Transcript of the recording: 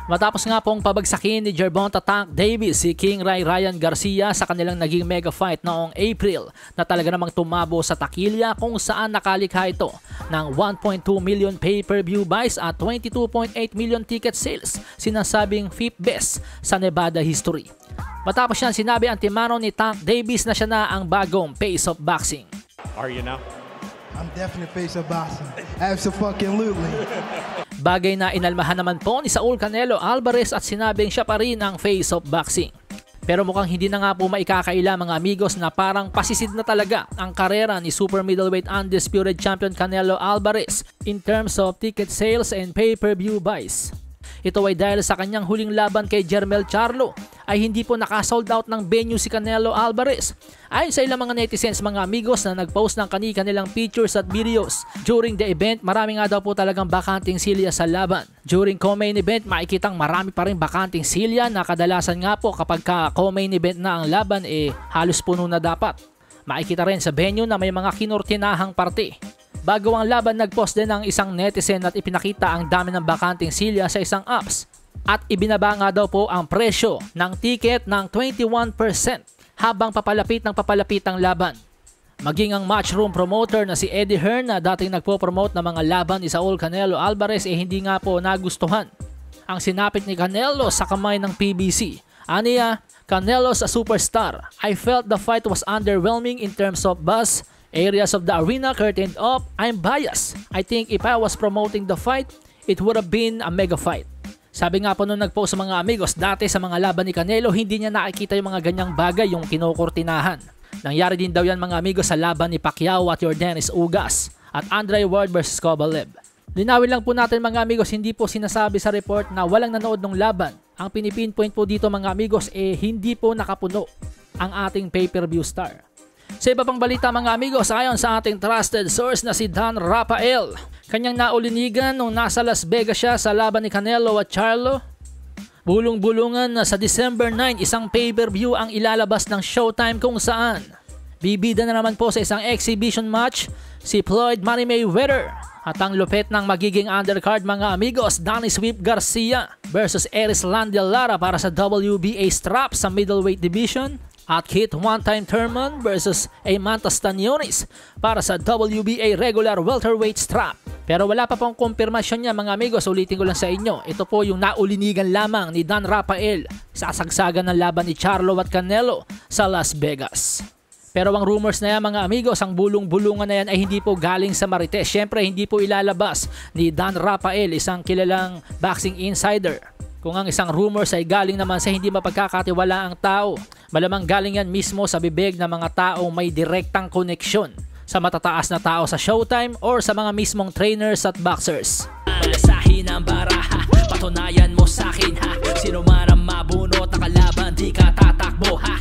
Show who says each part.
Speaker 1: Matapos nga pong pabagsakin ni Gervonta Tank Davis si King Ryan Garcia sa kanilang naging mega fight noong April na talaga namang tumabo sa takilya kung saan nakalikha ito ng 1.2 million pay-per-view buys at 22.8 million ticket sales, sinasabing 5th best sa Nevada history. Matapos yan sinabi antimano ni Tank Davis na siya na ang bagong face of boxing.
Speaker 2: Are you now?
Speaker 3: I'm definitely face of boxing. Absolutely.
Speaker 1: Bagay na inalmahan naman po ni Saul Canelo Alvarez at sinabing siya pa rin ang face of boxing. Pero mukhang hindi na nga po maikakaila mga amigos na parang pasisid na talaga ang karera ni super middleweight undisputed champion Canelo Alvarez in terms of ticket sales and pay-per-view buys. Ito ay dahil sa kanyang huling laban kay Jermell Charlo ay hindi po nakasold out ng venue si Canelo Alvarez. Ayon sa ilang mga netizens mga amigos na nagpost ng kanilang pictures at videos. During the event, marami nga daw po talagang bakanting silya sa laban. During co-main event, makikitang marami pa rin bakanting silya na kadalasan nga po kapag co-main event na ang laban halos puno na dapat. Makikita rin sa venue na may mga kinurtinahang parte. Bago ang laban, nagpost din ng isang netizen at ipinakita ang dami ng bakanting silya sa isang apps. At ibinaba nga daw po ang presyo ng ticket ng 21% habang papalapit ang laban. Maging ang matchroom promoter na si Eddie Hearn na dating nagpo-promote ng mga laban ni Saul Canelo Alvarez hindi nga po nagustuhan ang sinapit ni Canelo sa kamay ng PBC. Aniya, Canelo's a superstar. I felt the fight was underwhelming in terms of buzz. Areas of the arena curtained off. I'm biased. I think if I was promoting the fight, it would have been a mega fight. Sabi nga po nung nagpost sa mga amigos, dati sa mga laban ni Canelo, hindi niya nakikita yung mga ganyang bagay, yung kinukurtinahan. Nangyari din daw yan mga amigos sa laban ni Pacquiao at Yordenis Ugas at Andre Ward vs Kovalev. Linawin lang po natin mga amigos, hindi po sinasabi sa report na walang nanood ng laban. Ang pinipinpoint po dito mga amigos hindi po nakapuno ang ating pay-per-view star. Sa iba pang balita mga amigos, ayon sa ating trusted source na si Dan Rafael, kanyang naulinigan nung nasa Las Vegas siya sa laban ni Canelo at Charlo. Bulong-bulungan na sa December 9 isang pay-per-view ang ilalabas ng Showtime kung saan bibida na naman po sa isang exhibition match si Floyd Money Mayweather at ang lupet ng magiging undercard mga amigos, Danny Swift Garcia versus Erislandy Lara para sa WBA strap sa middleweight division. At Keith One-Time Thurman versus Eimantas Stanionis para sa WBA regular welterweight strap. Pero wala pa pong kumpirmasyon niya mga amigos, ulitin ko lang sa inyo. Ito po yung naulinigan lamang ni Dan Rafael sa sagsagan ng laban ni Charlo at Canelo sa Las Vegas. Pero ang rumors na yan mga amigos, ang bulong-bulungan na yan ay hindi po galing sa Marites. Siyempre hindi po ilalabas ni Dan Rafael, isang kilalang boxing insider. Kung ang isang rumors ay galing naman sa hindi mapagkakatiwalaang tao, malamang galing yan mismo sa bibig ng mga taong may direktang koneksyon sa matataas na tao sa Showtime or sa mga mismong trainers at boxers. Malasahin ang baraha, patunayan mo sa akin ha. Sino man ang mabunot na kalaban, di ka tatakbo ha.